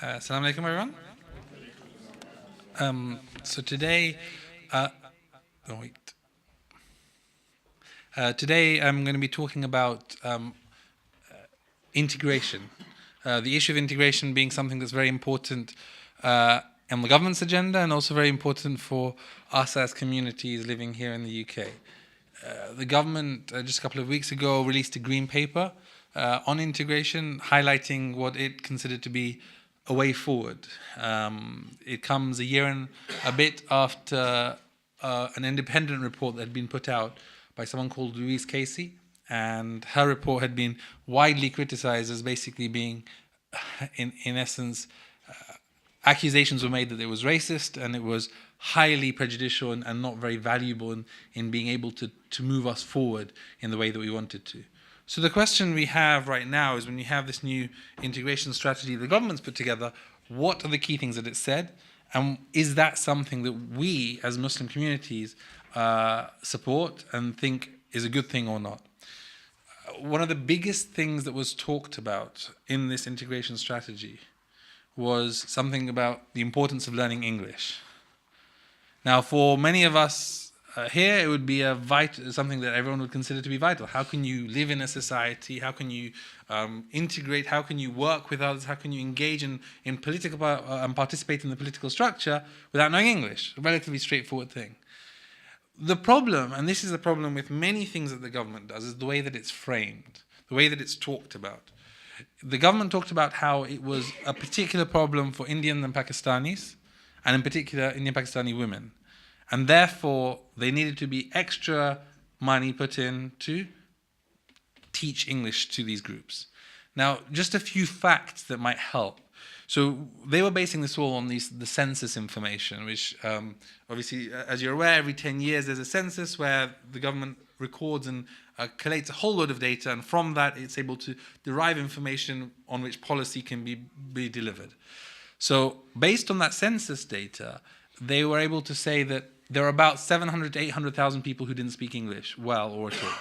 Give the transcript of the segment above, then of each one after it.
Assalamu alaikum, everyone. So today, oh wait. Today I'm going to be talking about integration. The issue of integration being something that's very important on the government's agenda and also very important for us as communities living here in the UK. The government just a couple of weeks ago released a green paper on integration, highlighting what it considered to be a way forward. It comes a year and a bit after an independent report that had been put out by someone called Louise Casey, and her report had been widely criticized as basically being, in essence, accusations were made that it was racist and it was highly prejudicial and not very valuable in being able to move us forward in the way that we wanted to. So the question we have right now is, when you have this new integration strategy the government's put together, what are the key things that it said? And is that something that we as Muslim communities support and think is a good thing or not? One of the biggest things that was talked about in this integration strategy was something about the importance of learning English. Now, for many of us here, it would be something that everyone would consider to be vital. How can you live in a society? How can you integrate? How can you work with others? How can you engage in political and participate in the political structure without knowing English? A relatively straightforward thing. The problem, and this is the problem with many things that the government does, is the way that it's framed, the way that it's talked about. The government talked about how it was a particular problem for Indian and Pakistanis, and in particular Indian Pakistani women. And therefore, they needed to be extra money put in to teach English to these groups. Now, just a few facts that might help. So they were basing this all on the census information, which obviously, as you're aware, every 10 years there's a census where the government records and collates a whole load of data, and from that it's able to derive information on which policy can be delivered. So based on that census data, they were able to say that there are about 700 to 800,000 people who didn't speak English well or at all.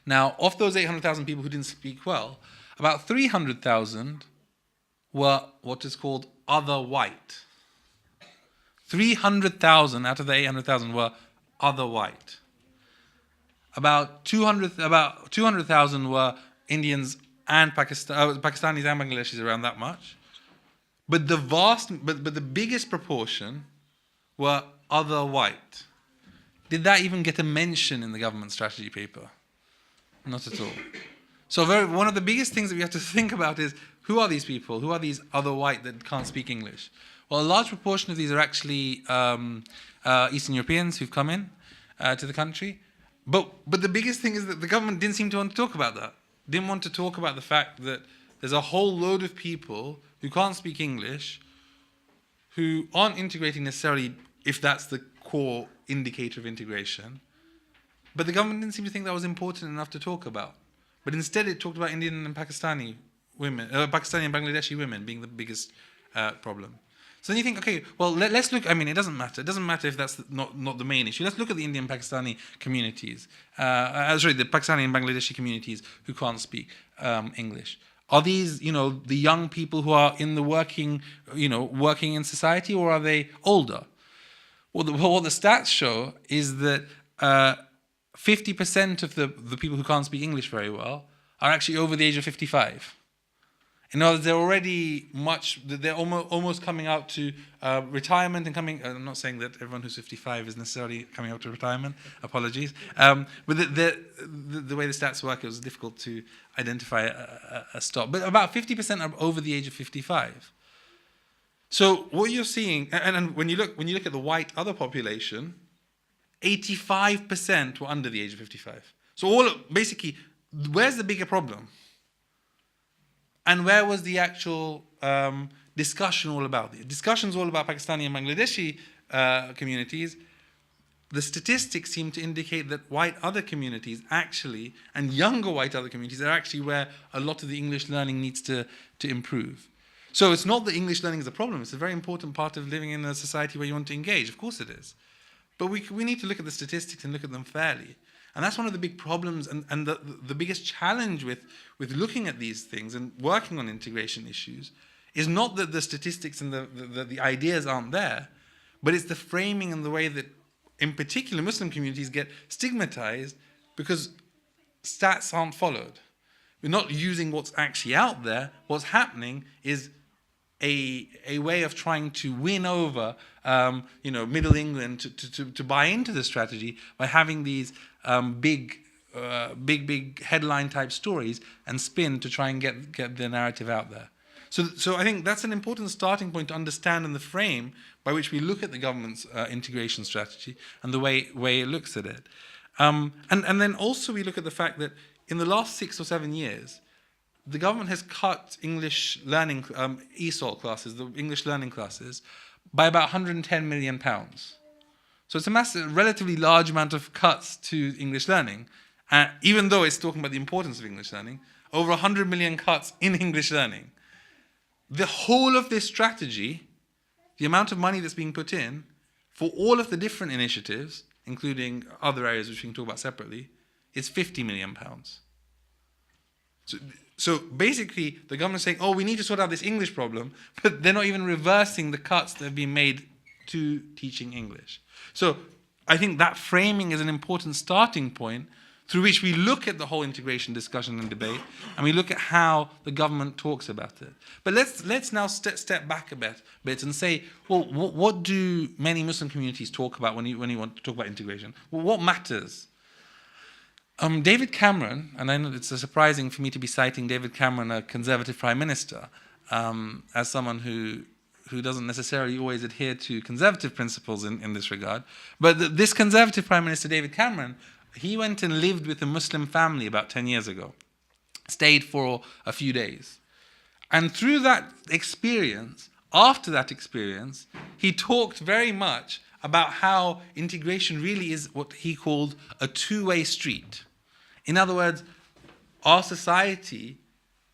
Now, of those 800,000 people who didn't speak well, about 300,000 were what is called other white. 300,000 out of the 800,000 were other white. About 200,000 were Indians and Pakistanis and Bangladeshis, around that much. But the biggest proportion were other white. Did that even get a mention in the government strategy paper? Not at all. So one of the biggest things that we have to think about is, who are these people? Who are these other white that can't speak English? Well, a large proportion of these are actually Eastern Europeans who've come in to the country. But the biggest thing is that the government didn't seem to want to talk about that. Didn't want to talk about the fact that there's a whole load of people who can't speak English, who aren't integrating necessarily, if that's the core indicator of integration. But the government didn't seem to think that was important enough to talk about. But instead it talked about Indian and Pakistani women, Pakistani and Bangladeshi women being the biggest problem. So then you think, okay, well, let's look. I mean, it doesn't matter. It doesn't matter if that's not the main issue. Let's look at the Indian Pakistani communities. The Pakistani and Bangladeshi communities who can't speak English. Are these, the young people who are in the working in society, or are they older? Well, what the stats show is that 50% of the people who can't speak English very well are actually over the age of 55. In other words, they're almost coming out to retirement and coming. I'm not saying that everyone who's 55 is necessarily coming out to retirement. Apologies. But the way the stats work, it was difficult to identify a stop. But about 50% are over the age of 55. So what you're seeing, and when you look at the white other population, 85% were under the age of 55. So basically, where's the bigger problem? And where was the actual discussion all about? The discussion's all about Pakistani and Bangladeshi communities. The statistics seem to indicate that white other communities actually, and younger white other communities, are actually where a lot of the English learning needs to improve. So it's not that English learning is a problem. It's a very important part of living in a society where you want to engage. Of course it is. But we need to look at the statistics and look at them fairly. And that's one of the big problems and the biggest challenge with looking at these things and working on integration issues, is not that the statistics and the ideas aren't there, but it's the framing and the way that, in particular, Muslim communities get stigmatized because stats aren't followed. We're not using what's actually out there. What's happening is a way of trying to win over, Middle England to buy into the strategy by having these big headline type stories and spin to try and get the narrative out there. So I think that's an important starting point to understand in the frame by which we look at the government's integration strategy and the way it looks at it. And then also we look at the fact that in the last 6 or 7 years, the government has cut English learning, ESOL classes, the English learning classes, by about £110 million. So it's a massive, relatively large amount of cuts to English learning, even though it's talking about the importance of English learning, over 100 million cuts in English learning. The whole of this strategy, the amount of money that's being put in for all of the different initiatives, including other areas which we can talk about separately, is £50 million. So basically, the government's saying, oh, we need to sort out this English problem, but they're not even reversing the cuts that have been made to teaching English. So I think that framing is an important starting point through which we look at the whole integration discussion and debate, and we look at how the government talks about it. But let's now step back a bit and say, well, what do many Muslim communities talk about when you want to talk about integration? Well, what matters? David Cameron, and I know it's surprising for me to be citing David Cameron, a Conservative Prime Minister, as someone who doesn't necessarily always adhere to Conservative principles in this regard. But this Conservative Prime Minister, David Cameron, he went and lived with a Muslim family about 10 years ago, stayed for a few days. And through that experience, after that experience, he talked very much about how integration really is what he called a two-way street. In other words, our society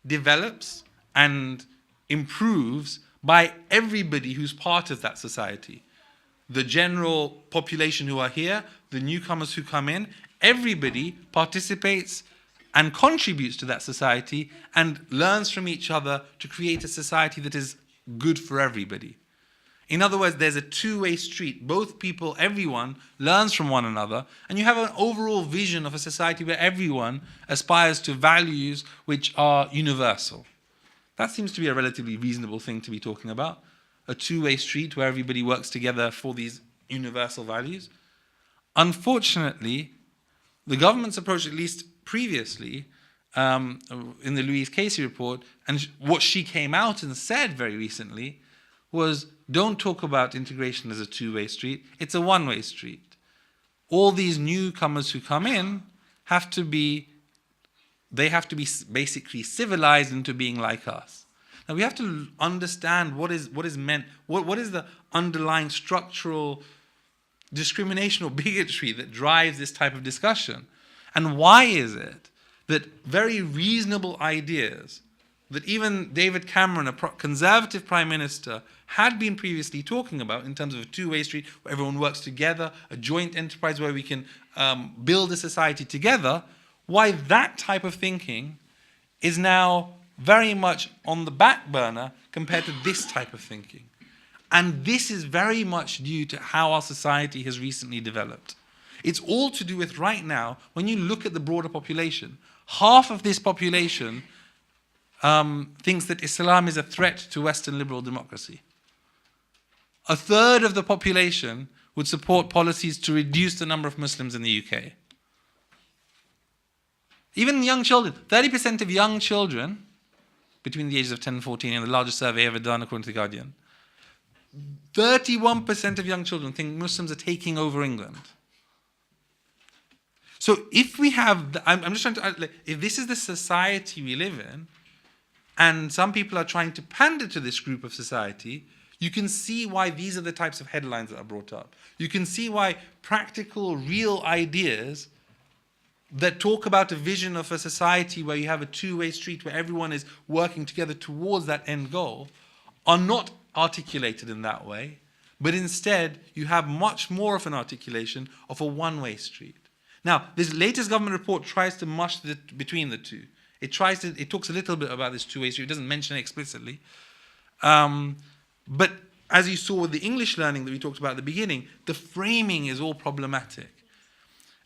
develops and improves by everybody who's part of that society. The general population who are here, the newcomers who come in, everybody participates and contributes to that society and learns from each other to create a society that is good for everybody. In other words, there's a two-way street. Both people, everyone, learns from one another, and you have an overall vision of a society where everyone aspires to values which are universal. That seems to be a relatively reasonable thing to be talking about, a two-way street where everybody works together for these universal values. Unfortunately, the government's approach, at least previously, in the Louise Casey report, and what she came out and said very recently, was don't talk about integration as a two-way street, it's a one-way street. All these newcomers who come in have to be basically civilized into being like us. Now we have to understand what is meant, what is the underlying structural discrimination or bigotry that drives this type of discussion. And why is it that very reasonable ideas that even David Cameron, a Conservative Prime Minister, had been previously talking about in terms of a two-way street where everyone works together, a joint enterprise where we can build a society together, why that type of thinking is now very much on the back burner compared to this type of thinking. And this is very much due to how our society has recently developed. It's all to do with right now, when you look at the broader population, half of this population thinks that Islam is a threat to Western liberal democracy. A third of the population would support policies to reduce the number of Muslims in the UK. Even young children, 30% of young children between the ages of 10 and 14, in the largest survey ever done according to The Guardian, 31% of young children think Muslims are taking over England. So if we have, I'm just trying to, if this is the society we live in, and some people are trying to pander to this group of society, you can see why these are the types of headlines that are brought up. You can see why practical, real ideas that talk about a vision of a society where you have a two-way street, where everyone is working together towards that end goal, are not articulated in that way, but instead you have much more of an articulation of a one-way street. Now, this latest government report tries to mush between the two. It talks a little bit about this two-way street. It doesn't mention it explicitly. But as you saw with the English learning that we talked about at the beginning, the framing is all problematic.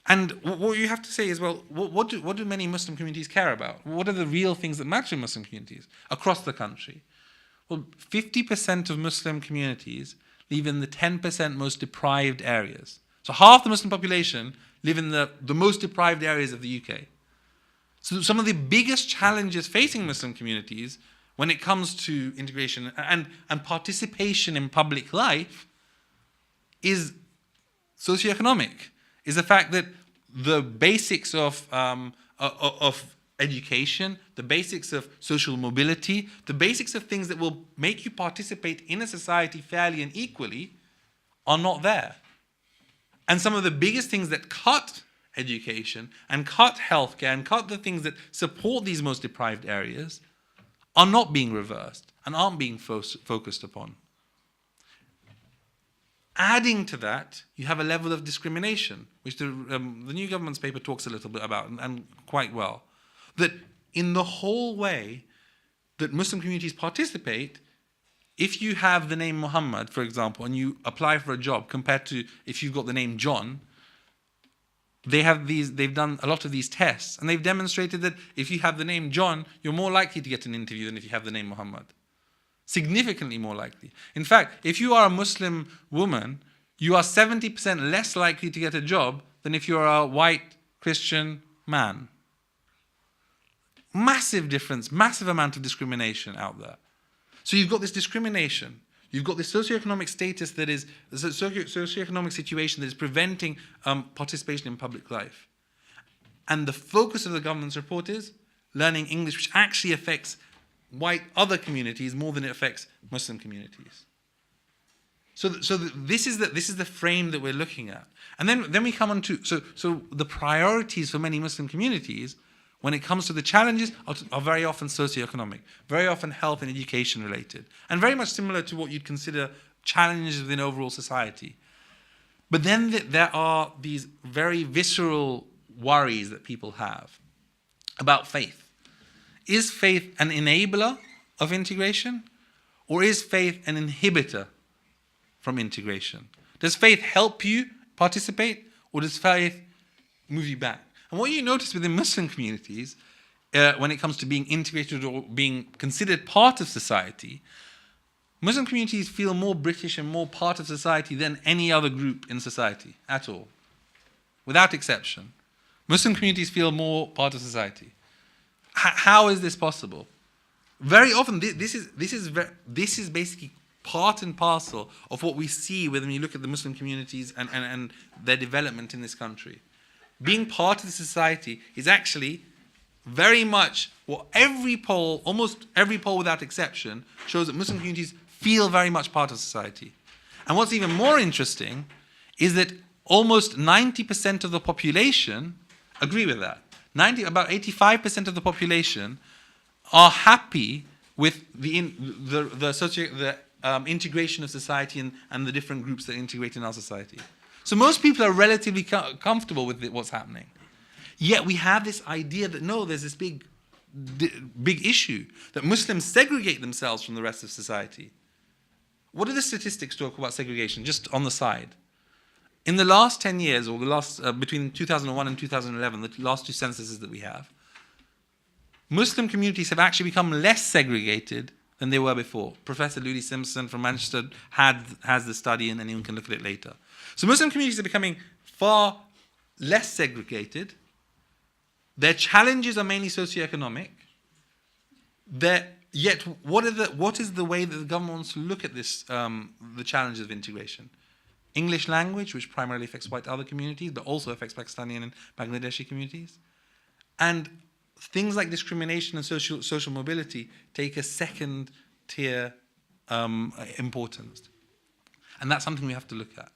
And what you have to say is, well, what do many Muslim communities care about? What are the real things that matter in Muslim communities across the country? Well, 50% of Muslim communities live in the 10% most deprived areas. So half the Muslim population live in the most deprived areas of the UK. So some of the biggest challenges facing Muslim communities when it comes to integration and participation in public life is socioeconomic, is the fact that the basics of education, the basics of social mobility, the basics of things that will make you participate in a society fairly and equally are not there. And some of the biggest things that cut education and cut healthcare and cut the things that support these most deprived areas are not being reversed and aren't being focused upon. Adding to that, you have a level of discrimination, which the new government's paper talks a little bit about, and quite well. That in the whole way that Muslim communities participate, if you have the name Muhammad, for example, and you apply for a job compared to if you've got the name John, they've done a lot of these tests, and they've demonstrated that if you have the name John, you're more likely to get an interview than if you have the name Muhammad. Significantly more likely. In fact, if you are a Muslim woman, you are 70% less likely to get a job than if you are a white Christian man. Massive difference, massive amount of discrimination out there. So you've got this discrimination. You've got this socioeconomic status that is, the socioeconomic situation that is preventing participation in public life. And the focus of the government's report is learning English, which actually affects white other communities more than it affects Muslim communities. So this is the frame that we're looking at. And then we come on to, so the priorities for many Muslim communities when it comes to the challenges are very often socioeconomic, very often health and education related, and very much similar to what you'd consider challenges within overall society. But then there are these very visceral worries that people have about faith. Is faith an enabler of integration, or is faith an inhibitor from integration? Does faith help you participate, or does faith move you back? And what you notice within Muslim communities, when it comes to being integrated or being considered part of society, Muslim communities feel more British and more part of society than any other group in society at all. Without exception. Muslim communities feel more part of society. How is this possible? Very often, this is basically part and parcel of what we see when we look at the Muslim communities and their development in this country. Being part of the society is actually very much what every poll, almost every poll without exception, shows that Muslim communities feel very much part of society. And what's even more interesting is that almost 90% of the population agree with that. About 85% of the population are happy with the integration of society and the different groups that integrate in our society. So most people are relatively comfortable with what's happening. Yet we have this idea that no, there's this big issue, that Muslims segregate themselves from the rest of society. What do the statistics talk about segregation, just on the side? In the last 10 years, or the last between 2001 and 2011, the last two censuses that we have, Muslim communities have actually become less segregated than they were before. Professor Ludi Simpson from Manchester has the study, and anyone can look at it later. So Muslim communities are becoming far less segregated. Their challenges are mainly socioeconomic. Yet, what is the way that the government wants to look at this, the challenges of integration? English language, which primarily affects white other communities, but also affects Pakistani and Bangladeshi communities. And things like discrimination and social mobility take a second tier importance. And that's something we have to look at.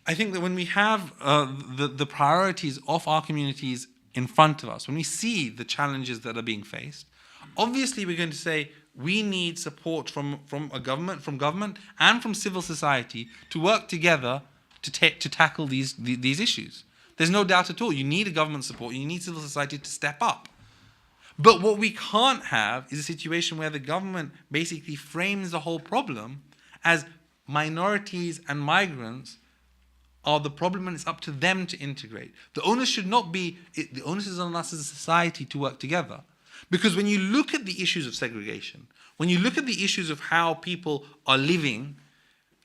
I think that when we have the priorities of our communities in front of us, when we see the challenges that are being faced, obviously we're going to say we need support from government and from civil society to work together to tackle these issues. There's no doubt at all. You need a government support. You need civil society to step up. But what we can't have is a situation where the government basically frames the whole problem as minorities and migrants are the problem and it's up to them to integrate. The onus should not be, the onus is on us as a society to work together. Because when you look at the issues of segregation, when you look at the issues of how people are living,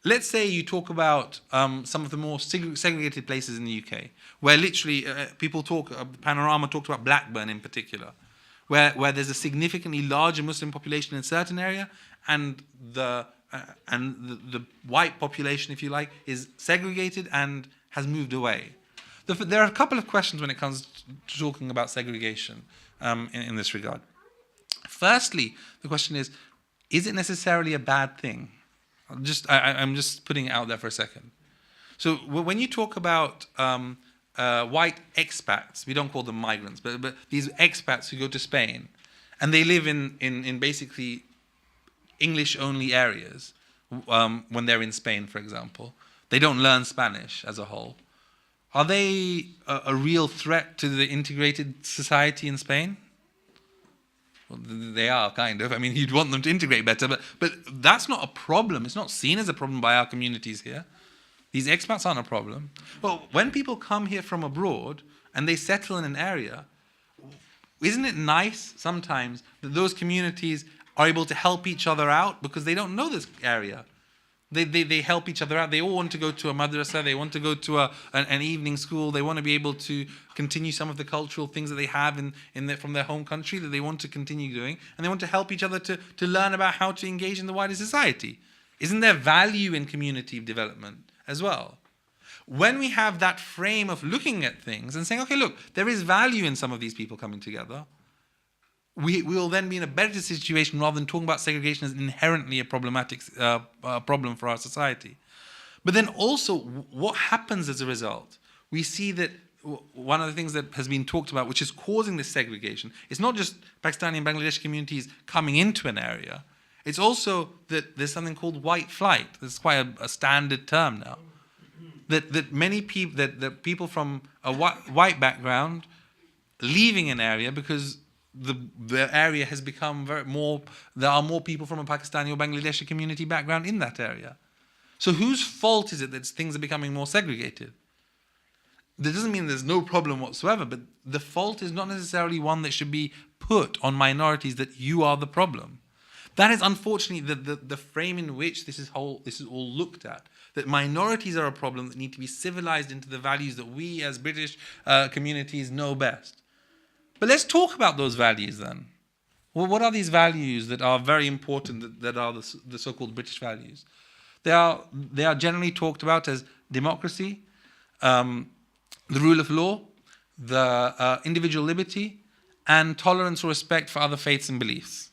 let's say you talk about some of the more segregated places in the UK, where literally people talk, Panorama talked about Blackburn in particular, where there's a significantly larger Muslim population in a certain area, and the white population, if you like, is segregated and has moved away. There are a couple of questions when it comes to talking about segregation in this regard. Firstly, the question is it necessarily a bad thing? I'm just putting it out there for a second. So when you talk about white expats, we don't call them migrants, but these expats who go to Spain, and they live in basically English-only areas when they're in Spain, for example. They don't learn Spanish as a whole. Are they a real threat to the integrated society in Spain? Well, they are, kind of. I mean, you'd want them to integrate better, but that's not a problem. It's not seen as a problem by our communities here. These expats aren't a problem. Well, when people come here from abroad and they settle in an area, isn't it nice sometimes that those communities are able to help each other out because they don't know this area? They help each other out. They all want to go to a madrasa. They want to go to an evening school. They want to be able to continue some of the cultural things that they have from their home country that they want to continue doing. And they want to help each other to learn about how to engage in the wider society. Isn't there value in community development as well? When we have that frame of looking at things and saying, okay, look, there is value in some of these people coming together, we will then be in a better situation rather than talking about segregation as inherently a problematic problem for our society. But then also, what happens as a result? We see that one of the things that has been talked about, which is causing this segregation, it's not just Pakistani and Bangladeshi communities coming into an area. It's also that there's something called white flight. It's quite a standard term now. That many people, that people from a white background leaving an area because the area has become there are more people from a Pakistani or Bangladeshi community background in that area. So whose fault is it that things are becoming more segregated? That doesn't mean there's no problem whatsoever, but the fault is not necessarily one that should be put on minorities, that you are the problem. That is unfortunately the frame in which this is all looked at. That minorities are a problem that need to be civilized into the values that we as British communities know best. But let's talk about those values then. Well, what are these values that are very important, that are the so-called British values? They are generally talked about as democracy, the rule of law, the individual liberty, and tolerance or respect for other faiths and beliefs.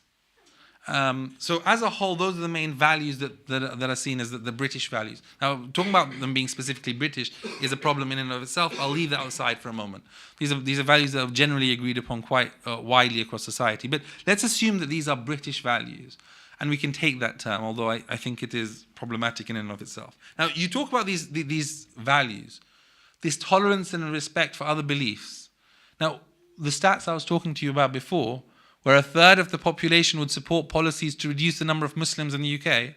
So as a whole, those are the main values that are seen as the British values. Now, talking about them being specifically British is a problem in and of itself. I'll leave that aside for a moment. These are values that are generally agreed upon quite widely across society. But let's assume that these are British values, and we can take that term, although I think it is problematic in and of itself. Now, you talk about these values, this tolerance and respect for other beliefs. Now, the stats I was talking to you about before, where a third of the population would support policies to reduce the number of Muslims in the UK,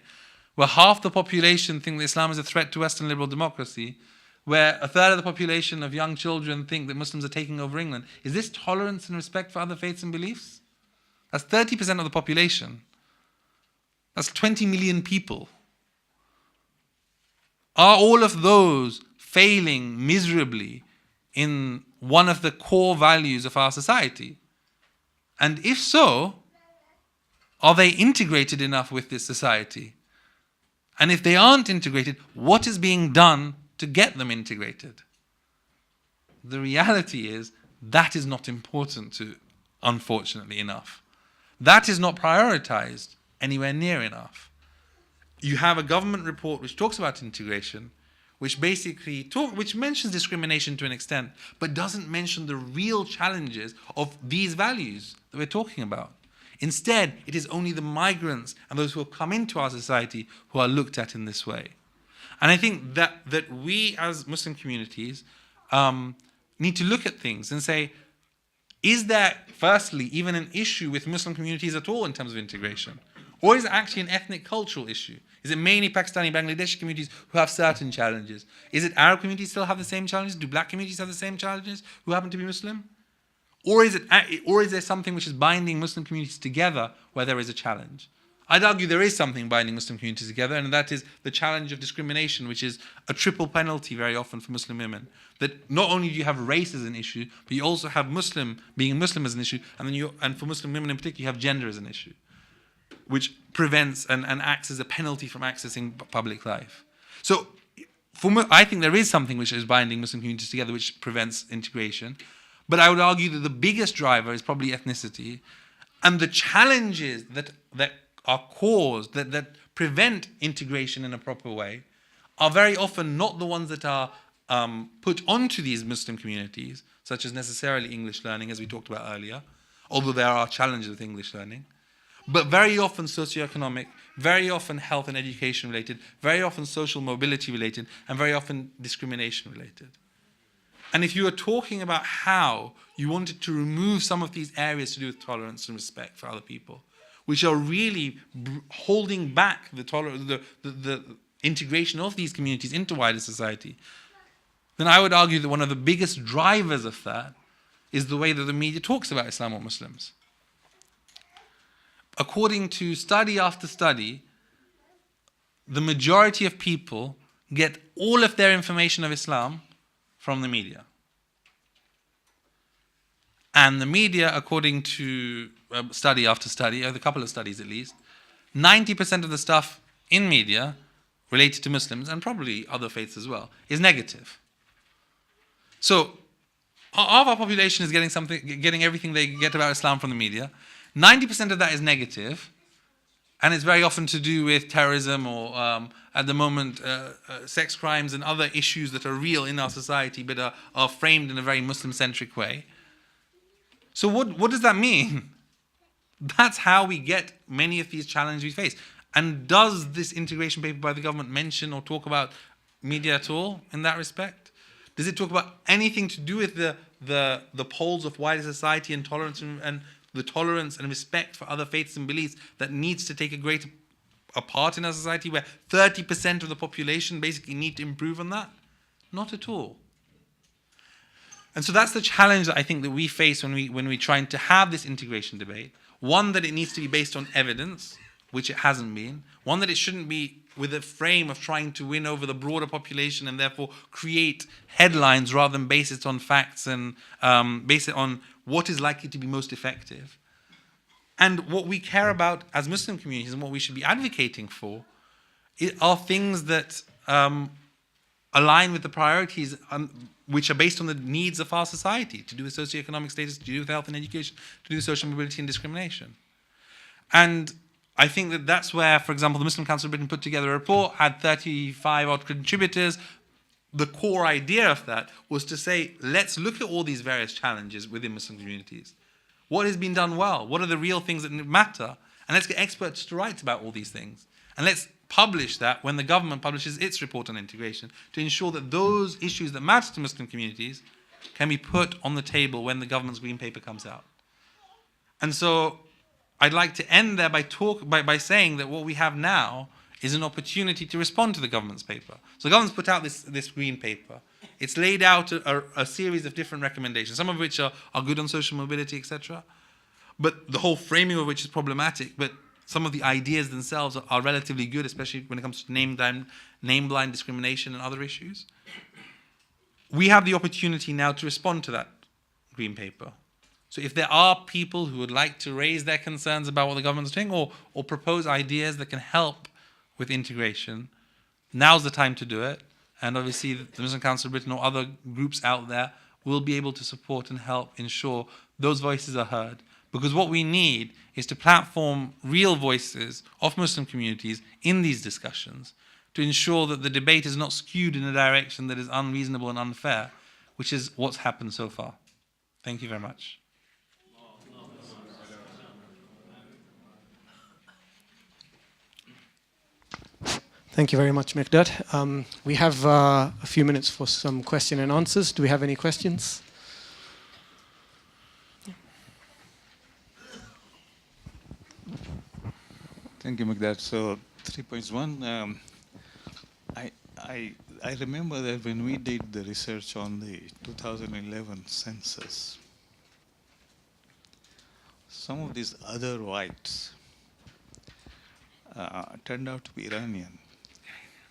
where half the population think that Islam is a threat to Western liberal democracy, where a third of the population of young children think that Muslims are taking over England. Is this tolerance and respect for other faiths and beliefs? That's 30% of the population. That's 20 million people. Are all of those failing miserably in one of the core values of our society? And if so, are they integrated enough with this society? And if they aren't integrated, what is being done to get them integrated? The reality is that is not important unfortunately enough. That is not prioritized anywhere near enough. You have a government report which talks about integration, which basically which mentions discrimination to an extent, but doesn't mention the real challenges of these values that we're talking about. Instead, it is only the migrants and those who have come into our society who are looked at in this way. And I think that we as Muslim communities need to look at things and say, Is there, firstly, even an issue with Muslim communities at all in terms of integration? Or is it actually an ethnic cultural issue? Is it mainly Pakistani, Bangladeshi communities who have certain challenges? Is it Arab communities still have the same challenges? Do black communities have the same challenges who happen to be Muslim? Or is there something which is binding Muslim communities together where there is a challenge? I'd argue there is something binding Muslim communities together, and that is the challenge of discrimination, which is a triple penalty very often for Muslim women. That not only do you have race as an issue, but you also have being a Muslim as an issue, and for Muslim women in particular, you have gender as an issue, which prevents and acts as a penalty from accessing public life. So I think there is something which is binding Muslim communities together, which prevents integration. But I would argue that the biggest driver is probably ethnicity, and the challenges that are caused, that prevent integration in a proper way, are very often not the ones that are put onto these Muslim communities, such as necessarily English learning, as we talked about earlier, although there are challenges with English learning, but very often socioeconomic, very often health and education related, very often social mobility related, and very often discrimination related. And if you are talking about how you wanted to remove some of these areas to do with tolerance and respect for other people, which are really holding back the integration of these communities into wider society, then I would argue that one of the biggest drivers of that is the way that the media talks about Islam or Muslims. According to study after study, the majority of people get all of their information of Islam from the media. And the media, according to study after study, a couple of studies at least, 90% of the stuff in media related to Muslims, and probably other faiths as well, is negative. So, half our population is getting everything they get about Islam from the media. 90% of that is negative, and it's very often to do with terrorism or, at the moment, sex crimes and other issues that are real in our society but are framed in a very Muslim-centric way. So what does that mean? That's how we get many of these challenges we face. And does this integration paper by the government mention or talk about media at all in that respect? Does it talk about anything to do with the poles of wider society and tolerance and the tolerance and respect for other faiths and beliefs that needs to take a part in our society, where 30% of the population basically need to improve on that? Not at all. And so that's the challenge that I think that we face when we're trying to have this integration debate. One, that it needs to be based on evidence, which it hasn't been. One, that it shouldn't be with a frame of trying to win over the broader population and therefore create headlines rather than base it on facts and base it on what is likely to be most effective. And what we care about as Muslim communities and what we should be advocating for are things that align with the priorities which are based on the needs of our society, to do with socioeconomic status, to do with health and education, to do with social mobility and discrimination. And I think that that's where, for example, the Muslim Council of Britain put together a report, had 35 odd contributors. The core idea of that was to say, let's look at all these various challenges within Muslim communities. What has been done well? What are the real things that matter? And let's get experts to write about all these things. And let's publish that when the government publishes its report on integration, to ensure that those issues that matter to Muslim communities can be put on the table when the government's green paper comes out. And so I'd like to end there by saying that what we have now is an opportunity to respond to the government's paper. So the government's put out this green paper. It's laid out a series of different recommendations, some of which are good on social mobility, etc., but the whole framing of which is problematic. But some of the ideas themselves are relatively good, especially when it comes to name-blind discrimination and other issues. We have the opportunity now to respond to that green paper. So if there are people who would like to raise their concerns about what the government's doing or propose ideas that can help with integration, now's the time to do it. And obviously the Muslim Council of Britain or other groups out there will be able to support and help ensure those voices are heard. Because what we need is to platform real voices of Muslim communities in these discussions to ensure that the debate is not skewed in a direction that is unreasonable and unfair, which is what's happened so far. Thank you very much. Thank you very much, Miqdaad. We have a few minutes for some question and answers. Do we have any questions? Yeah. Thank you, Miqdaad. So 3 points. One, I remember that when we did the research on the 2011 census, some of these other whites turned out to be Iranian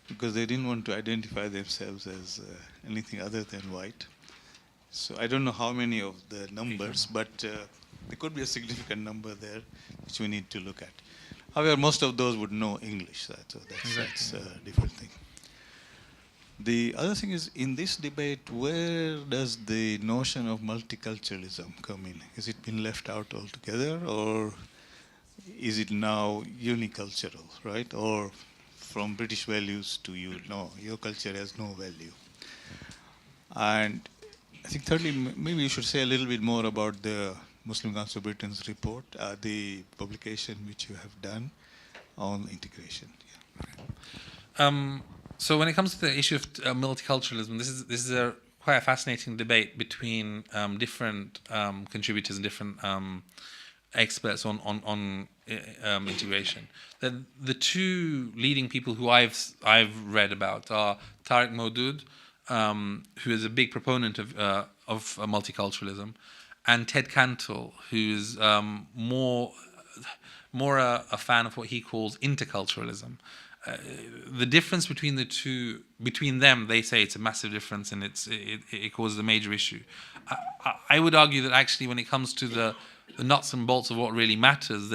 because they didn't want to identify themselves as anything other than white. So I don't know how many of the numbers, but there could be a significant number there which we need to look at. However, most of those would know English, so that's a different thing. The other thing is, in this debate, where does the notion of multiculturalism come in? Has it been left out altogether, or is it now unicultural, right? Or from British values to no, your culture has no value. And I think thirdly, maybe you should say a little bit more about the Muslim Council of Britain's report, the publication which you have done on integration. Yeah. So when it comes to the issue of multiculturalism, this is quite a fascinating debate between different contributors and different experts on integration. The two leading people who I've read about are Tariq Moudud, who is a big proponent of multiculturalism, and Ted Cantle, who's more a fan of what he calls interculturalism. The difference between the two, between them, they say it's a massive difference and it causes a major issue. I would argue that actually when it comes to the nuts and bolts of what really matters,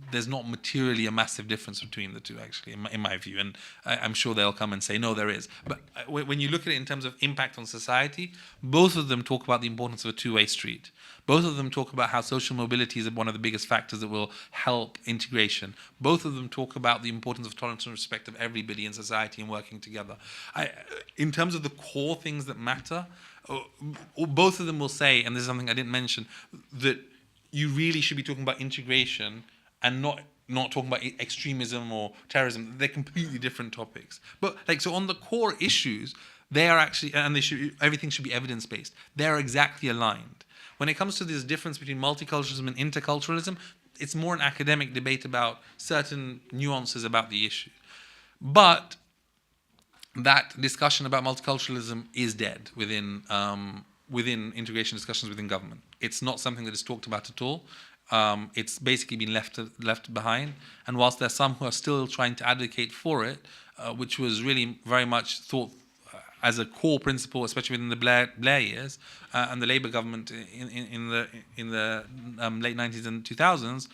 there's not materially a massive difference between the two, actually, in my view. And I'm sure they'll come and say, no, there is. But when you look at it in terms of impact on society, both of them talk about the importance of a two-way street. Both of them talk about how social mobility is one of the biggest factors that will help integration. Both of them talk about the importance of tolerance and respect of everybody in society and working together. In terms of the core things that matter, both of them will say, and this is something I didn't mention, that you really should be talking about integration and not talking about extremism or terrorism. They're completely different topics. But so on the core issues, they are actually, and everything should be evidence-based. They're exactly aligned. When it comes to this difference between multiculturalism and interculturalism, it's more an academic debate about certain nuances about the issue. But that discussion about multiculturalism is dead within integration discussions within government. It's not something that is talked about at all. It's basically been left behind. And whilst there's some who are still trying to advocate for it, which was really very much thought as a core principle, especially within the Blair years and the Labour government in the late 90s and 2000s,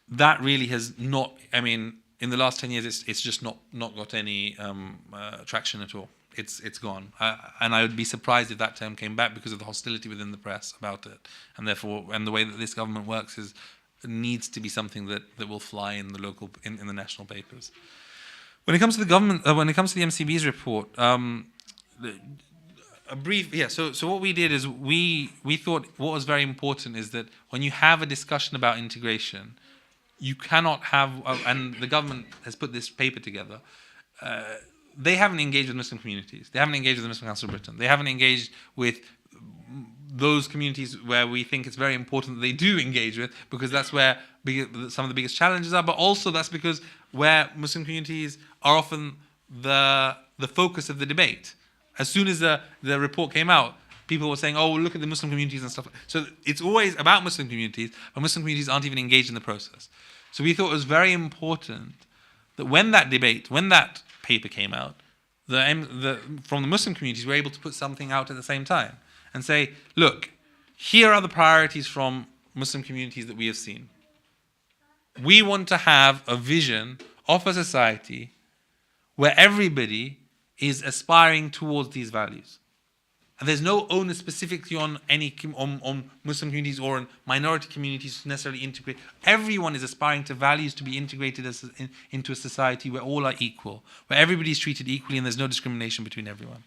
that really has not. I mean, in the last 10 years, it's just not got any traction at all. It's gone, and I would be surprised if that term came back because of the hostility within the press about it, and therefore, and the way that this government works needs to be something that will fly in the local in the national papers. When it comes to the government, when it comes to the MCB's report, a brief, So what we did is we thought what was very important is that when you have a discussion about integration, you cannot have, and the government has put this paper together. They haven't engaged with Muslim communities. They haven't engaged with the Muslim Council of Britain. They haven't engaged with those communities where we think it's very important that they do engage with, because that's where some of the biggest challenges are, but also that's because where Muslim communities are often the focus of the debate. As soon as the report came out, people were saying, oh, look at the Muslim communities and stuff. So it's always about Muslim communities, but Muslim communities aren't even engaged in the process. So we thought it was very important that when that paper came out, from the Muslim communities were able to put something out at the same time and say, look, here are the priorities from Muslim communities that we have seen. We want to have a vision of a society where everybody is aspiring towards these values. And there's no onus specifically on on Muslim communities or on minority communities to necessarily integrate. Everyone is aspiring to values to be integrated into a society where all are equal, where everybody is treated equally and there's no discrimination between everyone.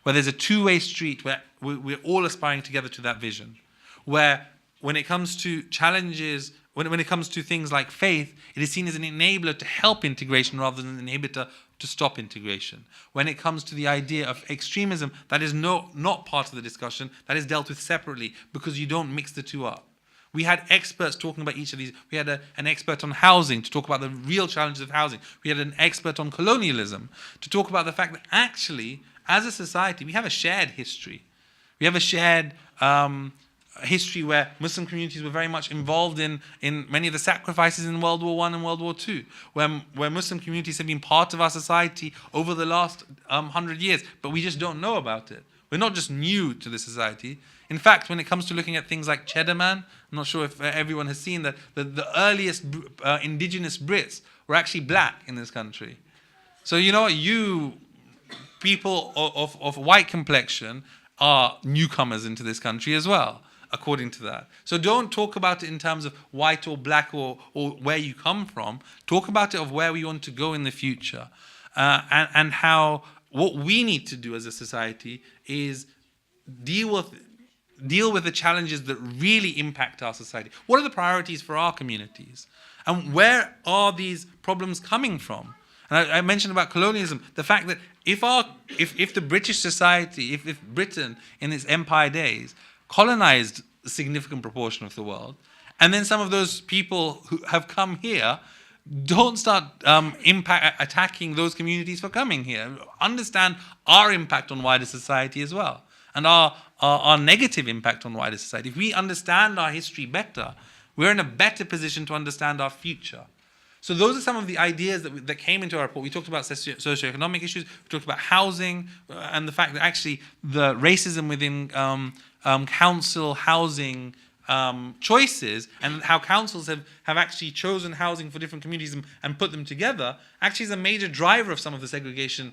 Where there's a two-way street where we're all aspiring together to that vision. Where when it comes to challenges, when it comes to things like faith, it is seen as an enabler to help integration rather than an enabler to stop integration. When it comes to the idea of extremism, that is not part of the discussion. That is dealt with separately because you don't mix the two up. We had experts talking about each of these. We had an expert on housing to talk about the real challenges of housing. We had an expert on colonialism to talk about the fact that actually, as a society, we have a shared history. We have a shared history where Muslim communities were very much involved in many of the sacrifices in World War I and World War II, where Muslim communities have been part of our society over the last 100 years, but we just don't know about it. We're not just new to the society. In fact, when it comes to looking at things like Cheddar Man, I'm not sure if everyone has seen that the earliest indigenous Brits were actually black in this country. So you know what, you people of white complexion are newcomers into this country as well, according to that. So don't talk about it in terms of white or black or where you come from. Talk about it of where we want to go in the future, and how what we need to do as a society is deal with the challenges that really impact our society. What are the priorities for our communities? And where are these problems coming from? And I mentioned about colonialism, the fact that if the British society, if Britain in its empire days colonized a significant proportion of the world, and then some of those people who have come here don't start attacking those communities for coming here. Understand our impact on wider society as well, and our negative impact on wider society. If we understand our history better, we're in a better position to understand our future. So those are some of the ideas that came into our report. We talked about socioeconomic issues, we talked about housing, and the fact that actually the racism within council housing choices, and how councils have actually chosen housing for different communities and put them together, actually is a major driver of some of the segregation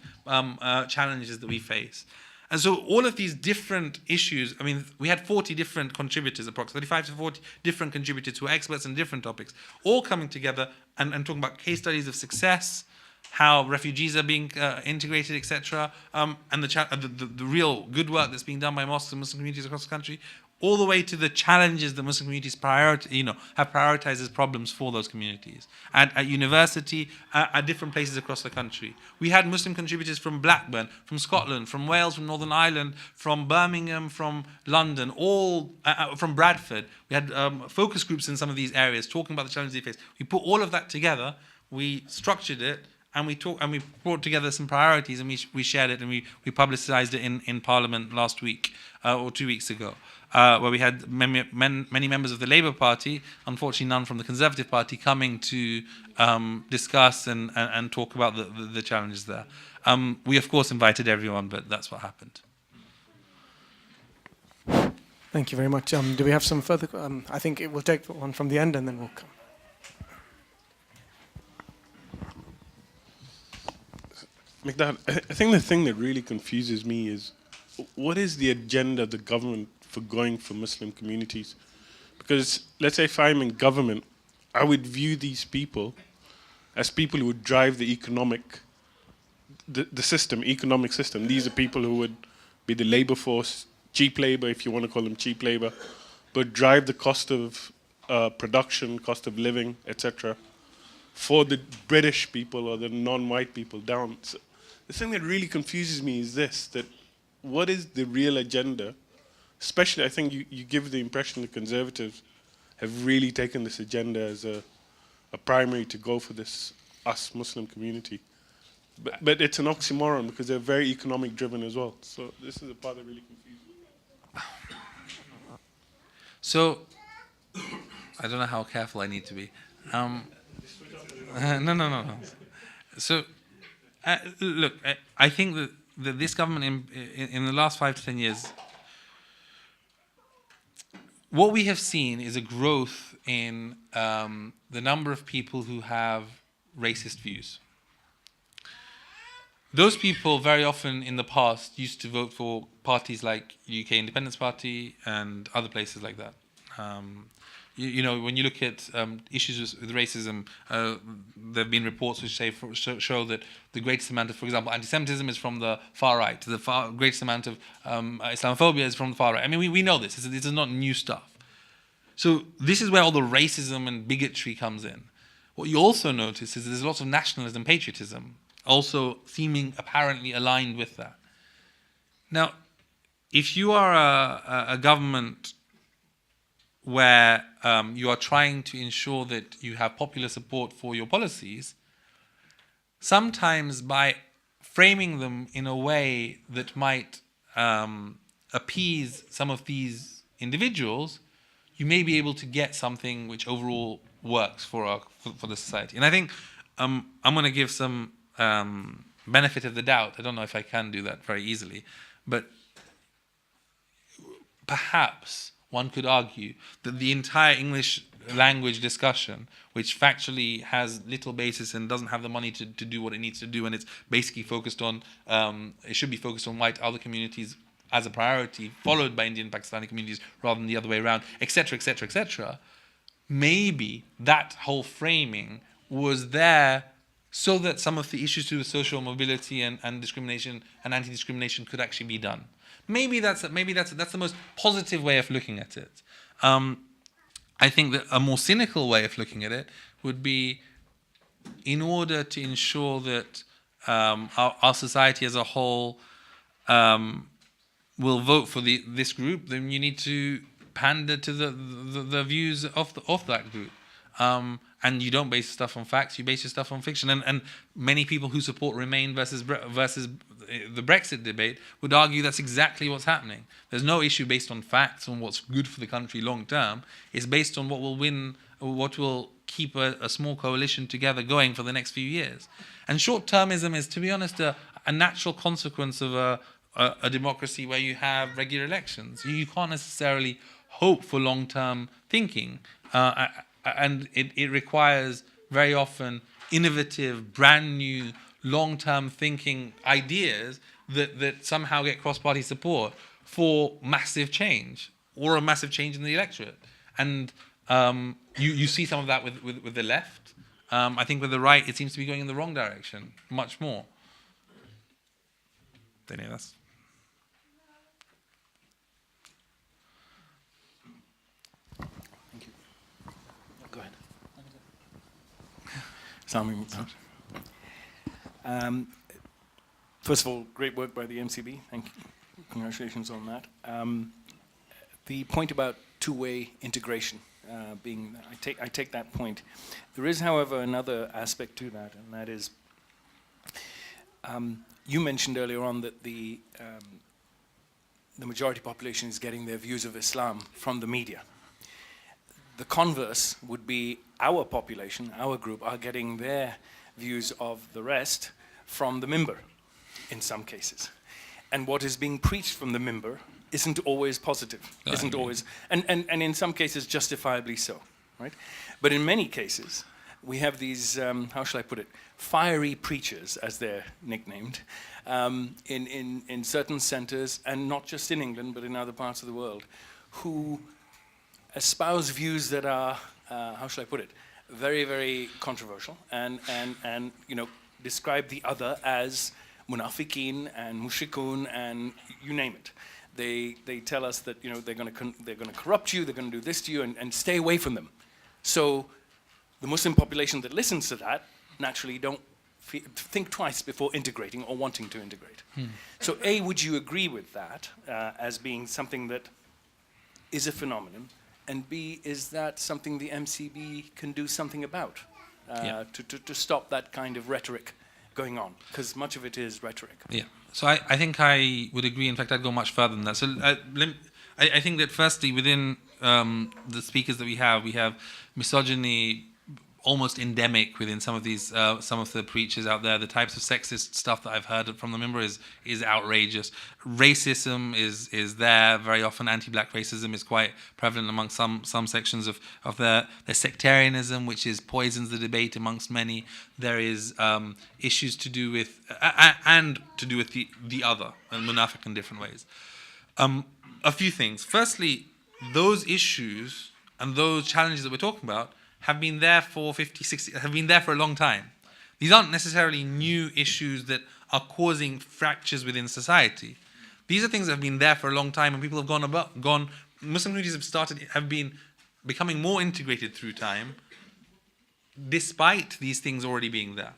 challenges that we face. And so all of these different issues, I mean, we had 40 different contributors, approximately 35 to 40 different contributors who were experts in different topics, all coming together and talking about case studies of success, how refugees are being integrated, etc., and the real good work that's being done by mosques and Muslim communities across the country, all the way to the challenges that Muslim communities have prioritized as problems for those communities. At university, at different places across the country. We had Muslim contributors from Blackburn, from Scotland, from Wales, from Northern Ireland, from Birmingham, from London, all from Bradford. We had focus groups in some of these areas talking about the challenges they face. We put all of that together, we structured it, and we brought together some priorities, and we shared it, and we publicized it in Parliament last week or 2 weeks ago. Where we had many members of the Labour Party, unfortunately none from the Conservative Party, coming to discuss and talk about the challenges there. We, of course, invited everyone, but that's what happened. Thank you very much. Do we have some further? I think we'll take one from the end and then we'll come. Miqdaad, I think the thing that really confuses me is what is the agenda of the government for going for Muslim communities? Because let's say if I'm in government, I would view these people as people who would drive the economic system. These are people who would be the labor force, cheap labor, if you want to call them cheap labor, but drive the cost of production, cost of living, etc., for the British people or the non-white people down. So the thing that really confuses me is this, that what is the real agenda? Especially, I think you give the impression the Conservatives have really taken this agenda as a primary to go for this us Muslim community. But it's an oxymoron because they're very economic driven as well. So this is the part that really confuses me. So, I don't know how careful I need to be. No. So, look, I think that this government in the last 5 to 10 years, what we have seen is a growth in the number of people who have racist views. Those people very often in the past used to vote for parties like UK Independence Party and other places like that. You know, when you look at issues with racism, there have been reports which show that the greatest amount of, for example, anti-Semitism is from the far right. The greatest amount of Islamophobia is from the far right. I mean, we know this. This is not new stuff. So this is where all the racism and bigotry comes in. What you also notice is there's lots of nationalism, patriotism, also seeming apparently aligned with that. Now, if you are a government where you are trying to ensure that you have popular support for your policies, sometimes by framing them in a way that might appease some of these individuals, you may be able to get something which overall works for the society. And I think I'm going to give some benefit of the doubt. I don't know if I can do that very easily, but perhaps one could argue that the entire English language discussion, which factually has little basis and doesn't have the money to do what it needs to do, and it's basically focused on, it should be focused on white other communities as a priority, followed by Indian Pakistani communities rather than the other way around, etc., etc., etc. Maybe that whole framing was there so that some of the issues to do with social mobility and discrimination and anti-discrimination could actually be done. Maybe that's the most positive way of looking at it. I think that a more cynical way of looking at it would be, in order to ensure that our society as a whole will vote for this group, then you need to pander to the views of that group. And you don't base stuff on facts, you base your stuff on fiction. And many people who support Remain versus the Brexit debate would argue that's exactly what's happening. There's no issue based on facts on what's good for the country long term. It's based on what will win, what will keep a small coalition together going for the next few years. And short-termism is, to be honest, a natural consequence of a democracy where you have regular elections. You can't necessarily hope for long-term thinking. And it requires very often innovative, brand new, long-term thinking ideas that somehow get cross-party support for massive change or a massive change in the electorate. And you see some of that with the left. I think with the right, it seems to be going in the wrong direction, much more. Anyway, that's... First of all, great work by the MCB. Thank you. Congratulations on that. The point about two-way integration being, I take that point. There is, however, another aspect to that, and that is, you mentioned earlier on that the majority population is getting their views of Islam from the media. The converse would be our population, our group, are getting their views of the rest from the mimbar, in some cases. And what is being preached from the mimbar isn't always positive, isn't always, and in some cases justifiably so, right? But in many cases, we have these, how shall I put it, fiery preachers, as they're nicknamed, in certain centers, and not just in England, but in other parts of the world, who espouse views that are, how shall I put it, very, very controversial, and you know, describe the other as munafiqeen and mushrikun and you name it. They tell us that, you know, they're going to corrupt you, they're going to do this to you, and stay away from them. So the Muslim population that listens to that naturally don't think twice before integrating or wanting to integrate. So A, would you agree with that as being something that is a phenomenon? And B, is that something the MCB can do something about to stop that kind of rhetoric going on? Because much of it is rhetoric. Yeah. So I think I would agree. In fact, I'd go much further than that. So I think that firstly, within the speakers that we have misogyny almost endemic within some of these, some of the preachers out there. The types of sexist stuff that I've heard from the member is outrageous. Racism is there very often. Anti-black racism is quite prevalent among some sections of their sectarianism, which poisons the debate amongst many. There is issues to do with the other, and munafiq in different ways. A few things. Firstly, those issues and those challenges that we're talking about have been there for 50, 60, have been there for a long time. These aren't necessarily new issues that are causing fractures within society. These are things that have been there for a long time, and people have gone. Muslim communities have been becoming more integrated through time, despite these things already being there.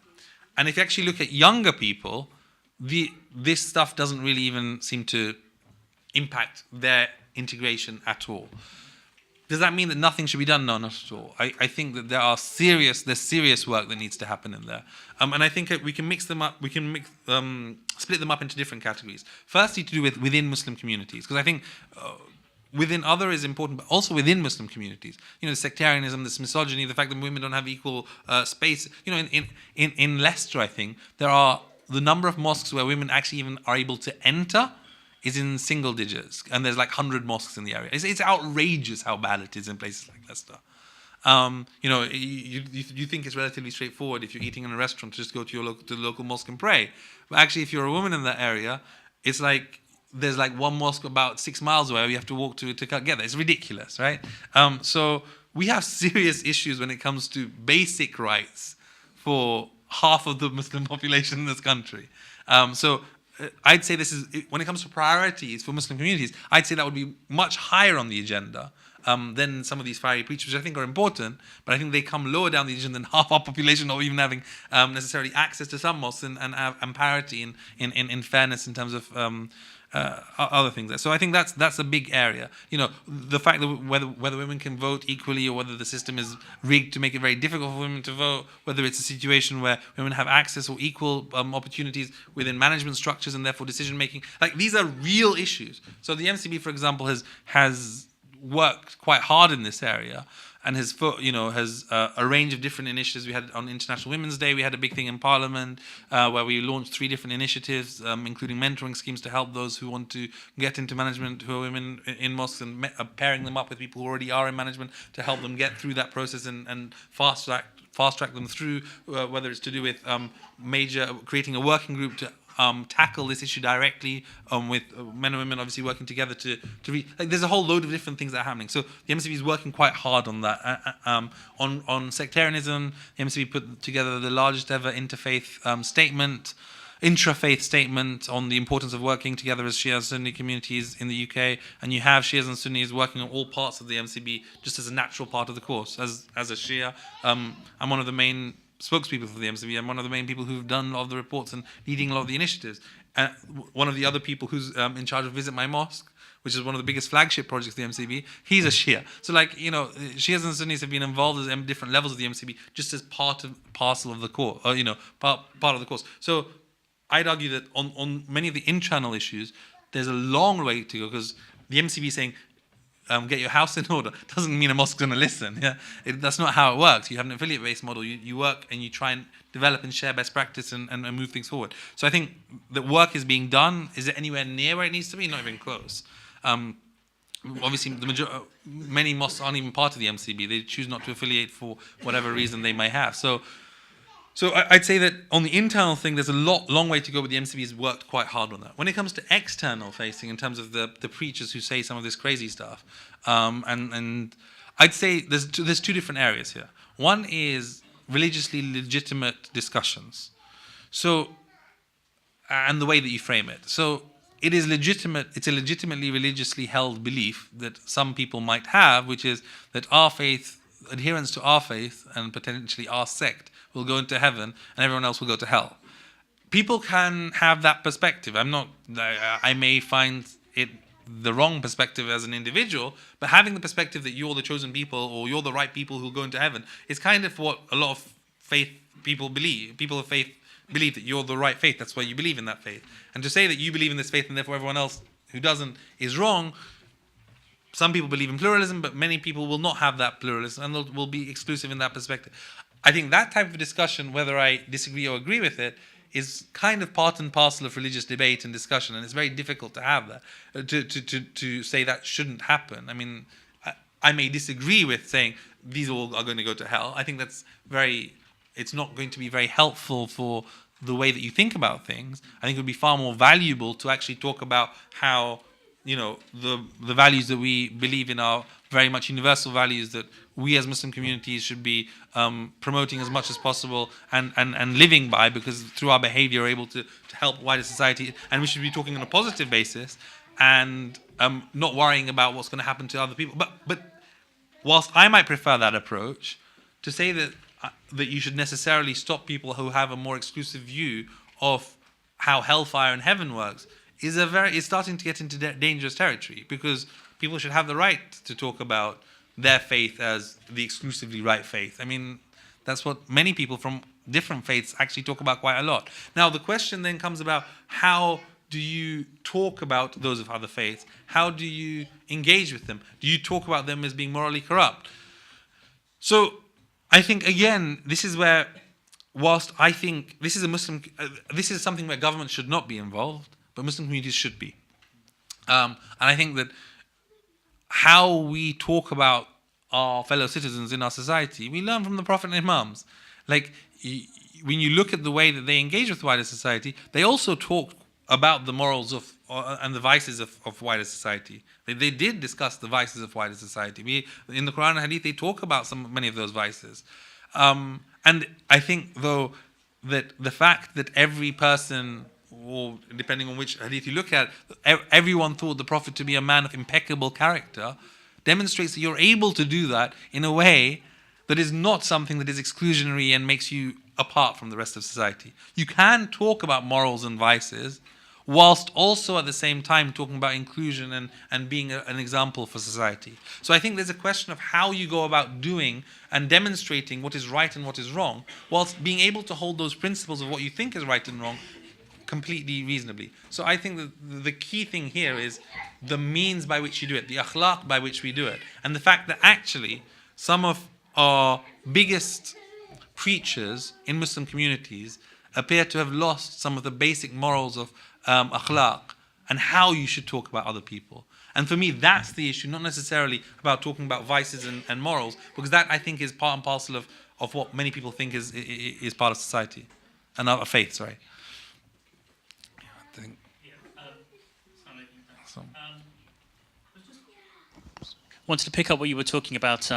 And if you actually look at younger people, this stuff doesn't really even seem to impact their integration at all. Does that mean that nothing should be done? No, not at all. I think that there's serious work that needs to happen in there. And I think we can mix them up, split them up into different categories. Firstly, to do with within Muslim communities, because I think within other is important, but also within Muslim communities. The sectarianism, this misogyny, the fact that women don't have equal space. In Leicester, I think, the number of mosques where women actually even are able to enter is in single digits, and there's like 100 mosques in the area. It's outrageous how bad it is in places like Leicester. You think it's relatively straightforward if you're eating in a restaurant to just go to the local mosque and pray. But actually, if you're a woman in that area, it's like there's like one mosque about 6 miles away you have to walk to get there. It's ridiculous, right? So we have serious issues when it comes to basic rights for half of the Muslim population in this country. I'd say when it comes to priorities for Muslim communities, I'd say that would be much higher on the agenda than some of these fiery preachers, which I think are important, but I think they come lower down the agenda than half our population, or even having necessarily access to some mosques and parity in fairness in terms of other things. So I think that's a big area. The fact that whether women can vote equally, or whether the system is rigged to make it very difficult for women to vote, whether it's a situation where women have access or equal opportunities within management structures and therefore decision making. Like, these are real issues. So the MCB, for example, has worked quite hard in this area, and has a range of different initiatives. We had on International Women's Day, we had a big thing in Parliament where we launched 3 different initiatives, including mentoring schemes to help those who want to get into management who are women in mosques, and pairing them up with people who already are in management to help them get through that process and fast track them through, whether it's to do with creating a working group to tackle this issue directly, with men and women obviously working together to there's a whole load of different things that are happening. So the MCB is working quite hard on that. On sectarianism, the MCB put together the largest ever intrafaith statement on the importance of working together as Shia and Sunni communities in the UK, and you have Shias and Sunnis working on all parts of the MCB just as a natural part of the course. As a Shia, I'm one of the main spokespeople for the MCB. I'm one of the main people who've done a lot of the reports and leading a lot of the initiatives. One of the other people who's in charge of Visit My Mosque, which is one of the biggest flagship projects of the MCB, he's a Shia. So Shias and Sunnis have been involved at different levels of the MCB just as parcel of the course, part of the course. So I'd argue that on many of the internal issues, there's a long way to go, because the MCB saying, get your house in order doesn't mean a mosque's going to listen. Yeah, that's not how it works. You have an affiliate-based model. You work and you try and develop and share best practice and move things forward. So I think that work is being done. Is it anywhere near where it needs to be? Not even close. Obviously, many mosques aren't even part of the MCB. They choose not to affiliate for whatever reason they may have. So I'd say that on the internal thing, there's a long way to go, but the MCB has worked quite hard on that. When it comes to external facing, in terms of the preachers who say some of this crazy stuff, and I'd say there's 2 different areas here. One is religiously legitimate discussions. So, and the way that you frame it. So it is legitimate, it's a legitimately religiously held belief that some people might have, which is that our faith, adherence to our faith and potentially our sect, will go into heaven and everyone else will go to hell. People can have that perspective. I may find it the wrong perspective as an individual, but having the perspective that you're the chosen people or you're the right people who'll go into heaven is kind of what a lot of faith people believe. People of faith believe that you're the right faith. That's why you believe in that faith. And to say that you believe in this faith and therefore everyone else who doesn't is wrong. Some people believe in pluralism, but many people will not have that pluralism and will be exclusive in that perspective. I think that type of discussion, whether I disagree or agree with it, is kind of part and parcel of religious debate and discussion, and it's very difficult to have that, to say that shouldn't happen. I mean, I may disagree with saying these all are going to go to hell. I think it's not going to be very helpful for the way that you think about things. I think it would be far more valuable to actually talk about how, the values that we believe in are very much universal values that we as Muslim communities should be promoting as much as possible and living by, because through our behavior we're able to help wider society, and we should be talking on a positive basis and not worrying about what's going to happen to other people. But whilst I might prefer that approach, to say that you should necessarily stop people who have a more exclusive view of how hellfire and heaven works is starting to get into dangerous territory, because people should have the right to talk about their faith as the exclusively right faith. I mean, that's what many people from different faiths actually talk about quite a lot. Now, the question then comes about, how do you talk about those of other faiths? How do you engage with them? Do you talk about them as being morally corrupt? So I think, again, this is where, whilst I think this is this is something where government should not be involved, but Muslim communities should be. And I think that how we talk about our fellow citizens in our society, we learn from the Prophet and Imams. Like, when you look at the way that they engage with wider society, they also talk about the morals of and the vices of wider society. They did discuss the vices of wider society. In the Quran and Hadith, they talk about many of those vices. And I think, though, that the fact that every person, or depending on which Hadith you look at, everyone thought the Prophet to be a man of impeccable character, demonstrates that you're able to do that in a way that is not something that is exclusionary and makes you apart from the rest of society. You can talk about morals and vices, whilst also at the same time talking about inclusion and being an example for society. So I think there's a question of how you go about doing and demonstrating what is right and what is wrong, whilst being able to hold those principles of what you think is right and wrong completely reasonably. So I think that the key thing here is the means by which you do it, the akhlaq by which we do it, and the fact that actually some of our biggest preachers in Muslim communities appear to have lost some of the basic morals of akhlaq and how you should talk about other people. And for me, that's the issue, not necessarily about talking about vices and morals, because that, I think, is part and parcel of what many people think is part of society and our faith, sorry. I think. Wanted to pick up what you were talking about,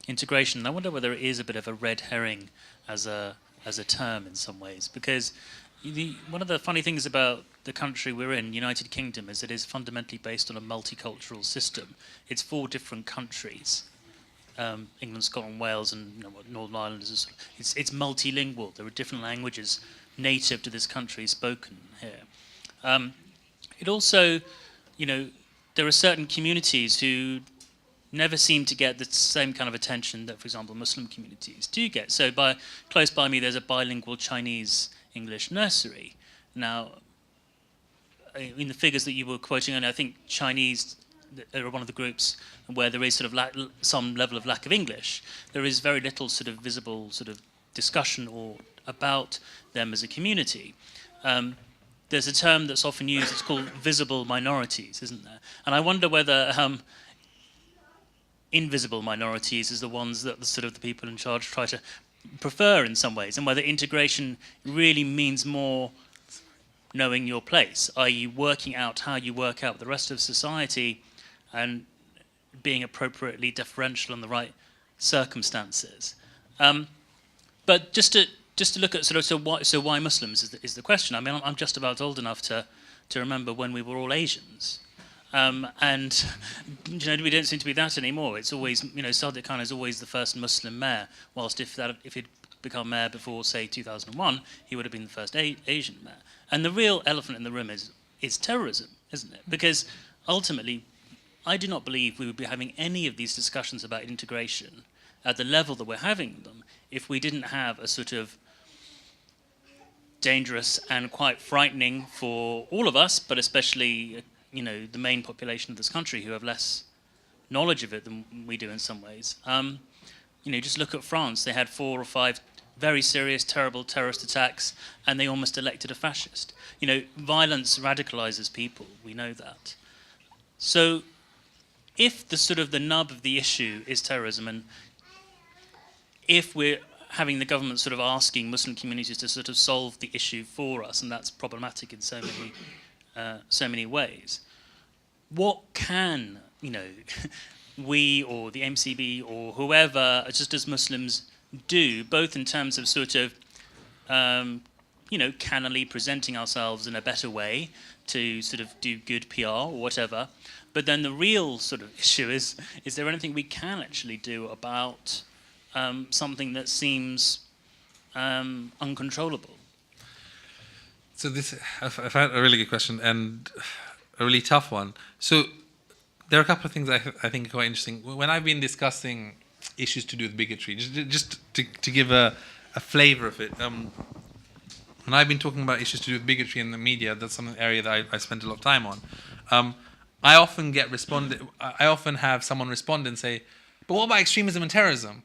integration. I wonder whether it is a bit of a red herring as a term in some ways, because one of the funny things about the country we're in, United Kingdom, is it is fundamentally based on a multicultural system. It's 4 different countries, England, Scotland, Wales, and Northern Ireland. It's multilingual. There are different languages native to this country spoken here. It also, there are certain communities who never seem to get the same kind of attention that, for example, Muslim communities do get. So close by me, there's a bilingual Chinese-English nursery. Now, in the figures that you were quoting, and I think Chinese are one of the groups where there is sort of some level of lack of English. There is very little sort of visible sort of discussion or about them as a community. There's a term that's often used, it's called visible minorities, isn't there? And I wonder whether invisible minorities is the ones that the people in charge try to prefer in some ways, and whether integration really means more knowing your place, i.e. working out how you work out with the rest of society and being appropriately differential in the right circumstances. But just to look at so why Muslims is the question. I mean, I'm just about old enough to remember when we were all Asians. And we don't seem to be that anymore. It's always, Sadiq Khan is always the first Muslim mayor, whilst if he'd become mayor before, say, 2001, he would have been the first Asian mayor. And the real elephant in the room is terrorism, isn't it? Because ultimately, I do not believe we would be having any of these discussions about integration at the level that we're having them if we didn't have a sort of dangerous and quite frightening for all of us, but especially the main population of this country who have less knowledge of it than we do in some ways. Just look at France. They had 4 or 5 very serious, terrible terrorist attacks, and they almost elected a fascist. Violence radicalizes people. We know that. So if the nub of the issue is terrorism, and if we're having the government sort of asking Muslim communities to sort of solve the issue for us, and that's problematic in so many ways, what can we or the MCB or whoever, just as Muslims, do, both in terms of sort of cannily presenting ourselves in a better way to sort of do good PR or whatever, but then the real sort of issue is there anything we can actually do about something that seems uncontrollable? So I've had a really good question and a really tough one. So there are a couple of things I think are quite interesting. When I've been discussing issues to do with bigotry, just to give a flavor of it, when I've been talking about issues to do with bigotry in the media, that's some area that I spent a lot of time on. I often have someone respond and say, but what about extremism and terrorism?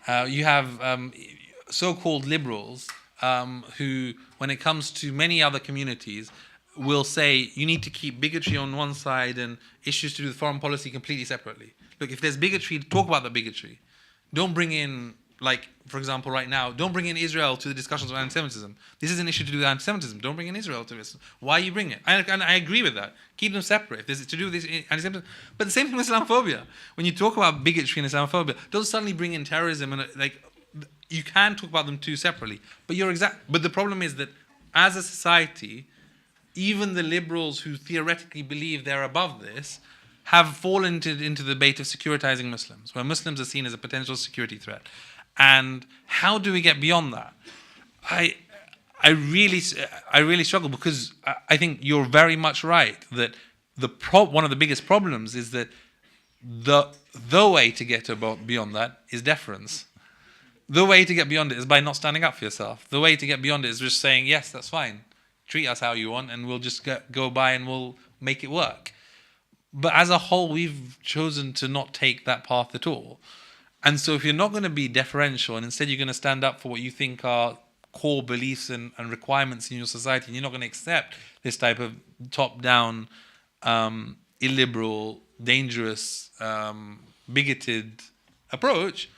You have so-called liberals who, when it comes to many other communities, will say you need to keep bigotry on one side and issues to do with foreign policy completely separately. Look, if there's bigotry, talk about the bigotry. Don't bring in, like, for example, right now, don't bring in Israel to the discussions on anti-Semitism. This is an issue to do with anti-Semitism. Don't bring in Israel to this. Why you bring it? And I agree with that. Keep them separate. If there's to do with this anti-Semitism. But the same thing with Islamophobia. When you talk about bigotry and Islamophobia, don't suddenly bring in terrorism and you can talk about them two separately. But the problem is that as a society, even the liberals who theoretically believe they're above this have fallen into the debate of securitizing Muslims, where Muslims are seen as a potential security threat. And how do we get beyond that? I really struggle, because I think you're very much right that one of the biggest problems is that the way to get beyond that is deference. The way to get beyond it is by not standing up for yourself. The way to get beyond it is just saying, yes, that's fine. Treat us how you want, and we'll just go by and we'll make it work. But as a whole, we've chosen to not take that path at all. And so if you're not going to be deferential and instead you're going to stand up for what you think are core beliefs and requirements in your society, and you're not going to accept this type of top-down, illiberal, dangerous, bigoted approach,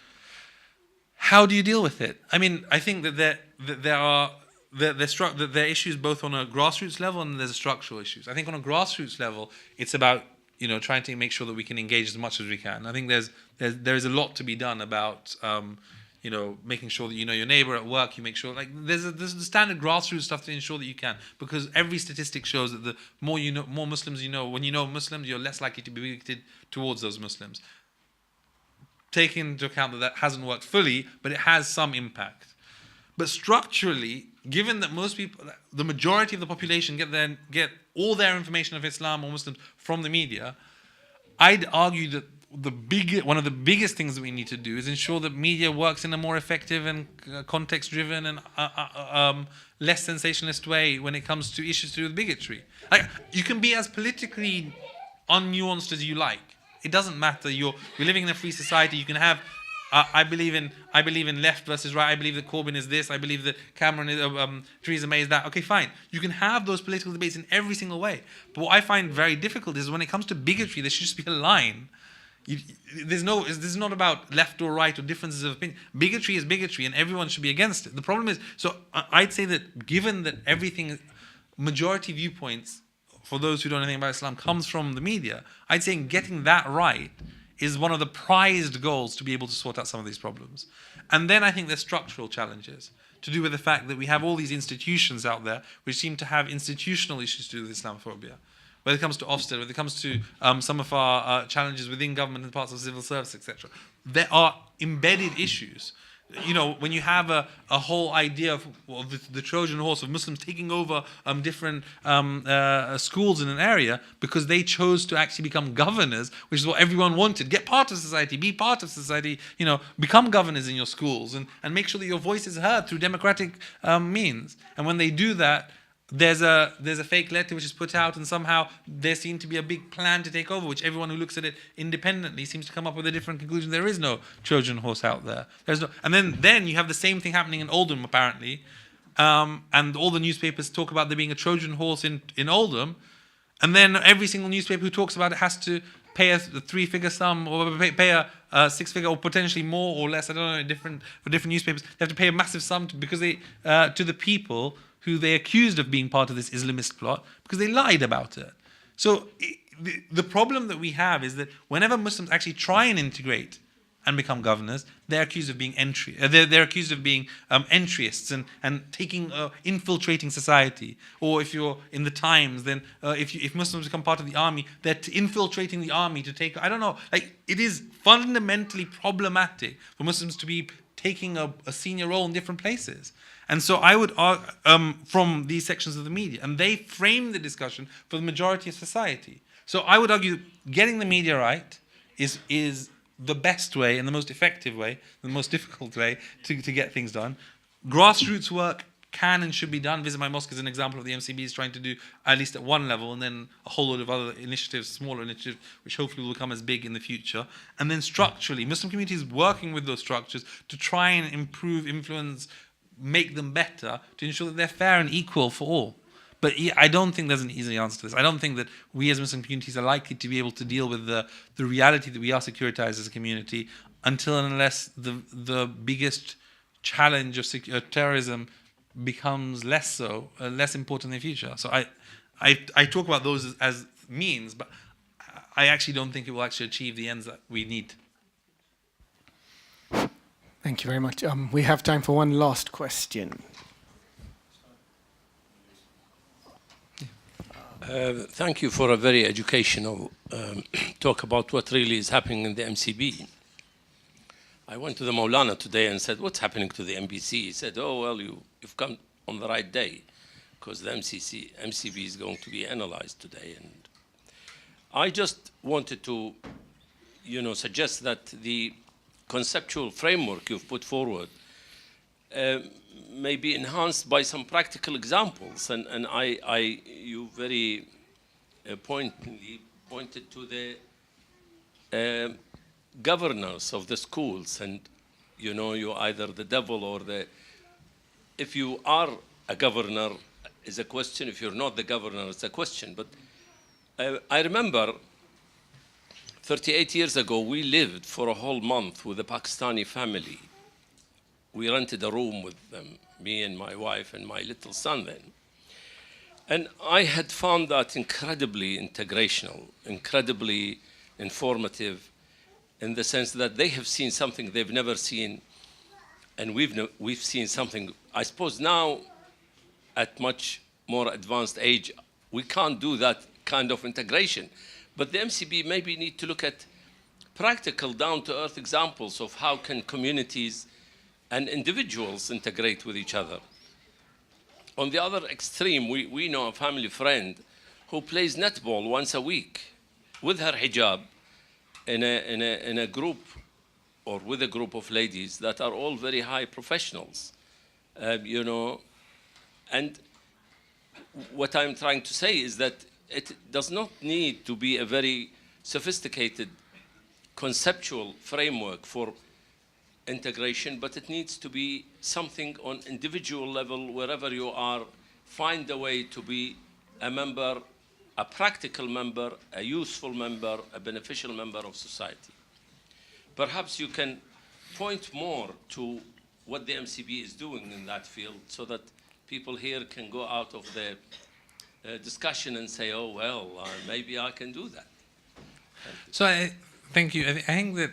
how do you deal with it? I mean, I think that there are issues both on a grassroots level and there's structural issues. I think on a grassroots level, it's about trying to make sure that we can engage as much as we can. I think there is a lot to be done about making sure that you know your neighbor at work. You make sure there's the standard grassroots stuff to ensure that you can, because every statistic shows that the more more Muslims you know. When you know Muslims, you're less likely to be bigoted towards those Muslims. Taking into account that hasn't worked fully, but it has some impact. But structurally, given that most people, the majority of the population get all their information of Islam or Muslims from the media, I'd argue that one of the biggest things that we need to do is ensure that media works in a more effective and context-driven and less sensationalist way when it comes to issues to do with bigotry. You can be as politically unnuanced as you like. It doesn't matter. We're living in a free society. You can have. I believe in left versus right. I believe that Corbyn is this. I believe that Cameron is Theresa May is that. Okay, fine. You can have those political debates in every single way. But what I find very difficult is when it comes to bigotry, there should just be a line. This is not about left or right or differences of opinion. Bigotry is bigotry, and everyone should be against it. The problem is, so I'd say that given that majority viewpoints, for those who don't know anything about Islam, comes from the media, I'd say getting that right is one of the prized goals to be able to sort out some of these problems. And then I think there's structural challenges to do with the fact that we have all these institutions out there which seem to have institutional issues to do with Islamophobia. Whether it comes to Ofsted, whether it comes to some of our challenges within government and parts of civil service, etc. There are embedded issues. When you have a whole idea of the Trojan horse of Muslims taking over different schools in an area because they chose to actually become governors, which is what everyone wanted. Get part of society, be part of society, become governors in your schools and make sure that your voice is heard through democratic means. And when they do that, there's a fake letter which is put out, and somehow there seems to be a big plan to take over, which everyone who looks at it independently seems to come up with a different conclusion. There is no Trojan horse out there. And then you have the same thing happening in Oldham, apparently, and all the newspapers talk about there being a Trojan horse in Oldham, and then every single newspaper who talks about it has to pay a three-figure sum or pay a six-figure or potentially more or less. I don't know. For different newspapers, they have to pay a massive sum to the people who they accused of being part of this Islamist plot because they lied about it. So the problem that we have is that whenever Muslims actually try and integrate and become governors, they're accused of being they're accused of being entryists and infiltrating society. Or if you're in the Times, then if Muslims become part of the army, they're infiltrating the army to take. I don't know. It is fundamentally problematic for Muslims to be taking a senior role in different places. And so I would argue from these sections of the media, and they frame the discussion for the majority of society. So I would argue getting the media right is the best way and the most effective way, the most difficult way to get things done. Grassroots work can and should be done. Visit My Mosque is an example of the MCB is trying to do at least at one level, and then a whole load of other initiatives, smaller initiatives, which hopefully will become as big in the future. And then structurally, Muslim communities working with those structures to try and improve, influence, make them better, to ensure that they're fair and equal for all. But I don't think there's an easy answer to this. I don't think that we as Muslim communities are likely to be able to deal with the reality that we are securitized as a community until and unless the biggest challenge of terrorism becomes less important in the future. So I talk about those as means, but I actually don't think it will actually achieve the ends that we need. Thank you very much. We have time for one last question. Thank you for a very educational talk about what really is happening in the MCB. I went to the Maulana today and said, what's happening to the MBC? He said, oh, well, you've come on the right day because the MCB is going to be analyzed today. And I just wanted to, suggest that the conceptual framework you've put forward may be enhanced by some practical examples. And you very pointedly pointed to the governors of the schools, and you're either the devil or if you are a governor is a question, if you're not the governor it's a question. But I remember 38 years ago we lived for a whole month with a Pakistani family. We rented a room with them, me and my wife and my little son then. And I had found that incredibly integrational, incredibly informative, in the sense that they have seen something they've never seen, and we've seen something. I suppose now, at much more advanced age, we can't do that kind of integration. But the MCB maybe need to look at practical, down-to-earth examples of how can communities and individuals integrate with each other. On the other extreme, we know a family friend who plays netball once a week with her hijab in a group or with a group of ladies that are all very high professionals, and what I'm trying to say is that it does not need to be a very sophisticated conceptual framework for integration, but it needs to be something on individual level, wherever you are. Find a way to be a member, a practical member, a useful member, a beneficial member of society. Perhaps you can point more to what the MCB is doing in that field so that people here can go out of the discussion and say, oh, well, maybe I can do that. So thank you. I think that,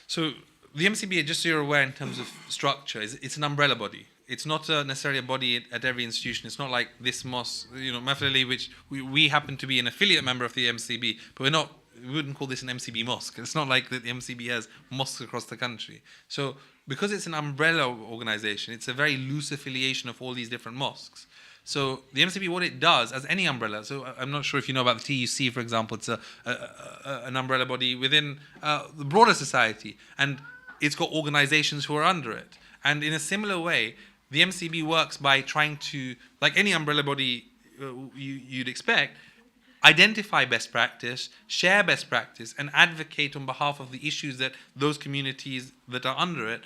so the MCB, just so you're aware in terms of structure, it's an umbrella body. It's not necessarily a body at every institution. It's not like this mosque, Mahfil, which we happen to be an affiliate member of the MCB, but we wouldn't call this an MCB mosque. It's not like that the MCB has mosques across the country. So because it's an umbrella organization, it's a very loose affiliation of all these different mosques. So the MCB, what it does, as any umbrella, so I'm not sure if you know about the TUC, for example, it's an umbrella body within the broader society, and it's got organizations who are under it. And in a similar way, the MCB works by trying to, like any umbrella body you'd expect, identify best practice, share best practice, and advocate on behalf of the issues that those communities that are under it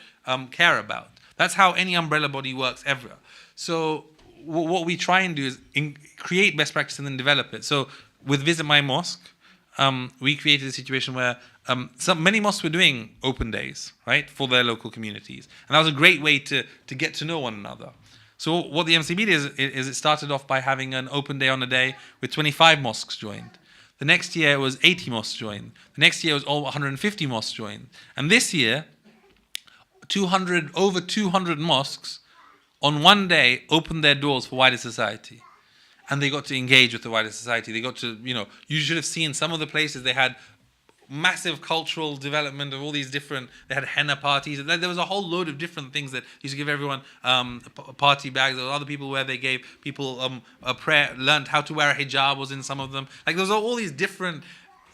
care about. That's how any umbrella body works ever. So what we try and do is create best practice and then develop it. So with Visit My Mosque, we created a situation where many mosques were doing open days, right, for their local communities. And that was a great way to get to know one another. So what the MCB did is it started off by having an open day on a day with 25 mosques joined. The next year it was 80 mosques joined. The next year it was all 150 mosques joined. And this year, over 200 mosques on one day opened their doors for wider society. And they got to engage with the wider society. They got to, you should have seen some of the places they had massive cultural development of all these different, they had henna parties. There was a whole load of different things that used to give everyone party bags. There were other people where they gave people a prayer, learned how to wear a hijab was in some of them. Like there was all these different,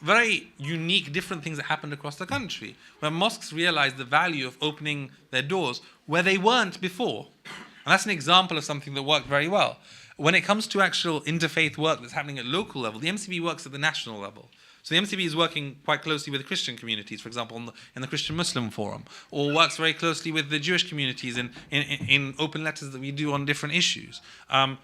very unique different things that happened across the country, where mosques realized the value of opening their doors where they weren't before. And that's an example of something that worked very well. When it comes to actual interfaith work that's happening at local level, the MCB works at the national level. So the MCB is working quite closely with Christian communities, for example, in the Christian Muslim Forum, or works very closely with the Jewish communities in open letters that we do on different issues,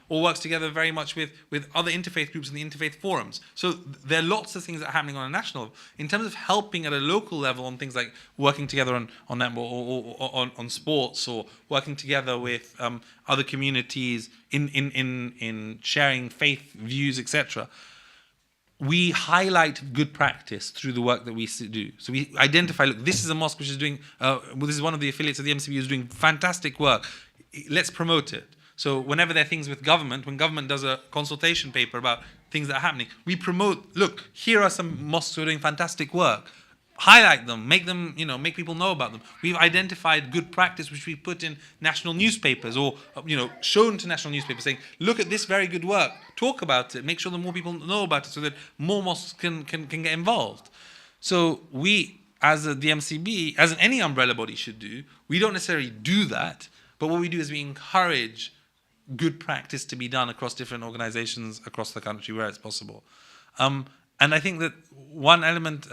or works together very much with other interfaith groups in the interfaith forums. So there are lots of things that are happening on a national level. In terms of helping at a local level on things like working together on netball or on sports, or working together with other communities in sharing faith views, etc., we highlight good practice through the work that we do. So we identify, look, this is a mosque which is doing, this is one of the affiliates of the MCB who's doing fantastic work. Let's promote it. So whenever there are things with government, when government does a consultation paper about things that are happening, we promote, look, here are some mosques who are doing fantastic work. Highlight them, make make people know about them. We've identified good practice which we put in national newspapers, or shown to national newspapers, saying, look at this very good work, talk about it, make sure that more people know about it, so that more mosques can get involved. So we, as the MCB, as any umbrella body should do, we don't necessarily do that, but what we do is we encourage good practice to be done across different organizations across the country where it's possible. And I think that one element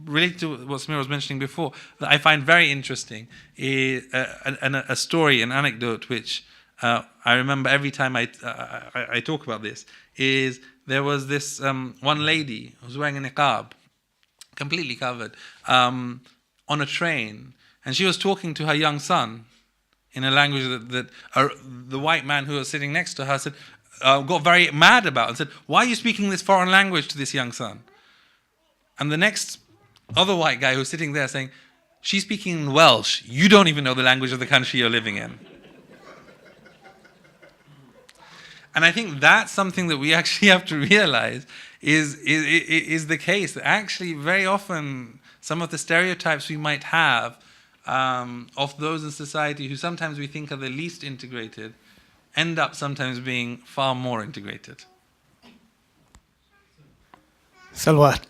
related to what Samir was mentioning before that I find very interesting is a story, an anecdote, which I remember every time I talk about this, is there was this one lady who was wearing a niqab, completely covered, on a train, and she was talking to her young son in a language that the white man who was sitting next to her said, got very mad about and said, why are you speaking this foreign language to this young son? And the next other white guy who was sitting there saying, she's speaking in Welsh. You don't even know the language of the country you're living in. And I think that's something that we actually have to realize is the case. Actually, very often, some of the stereotypes we might have of those in society who sometimes we think are the least integrated end up sometimes being far more integrated. Salwa,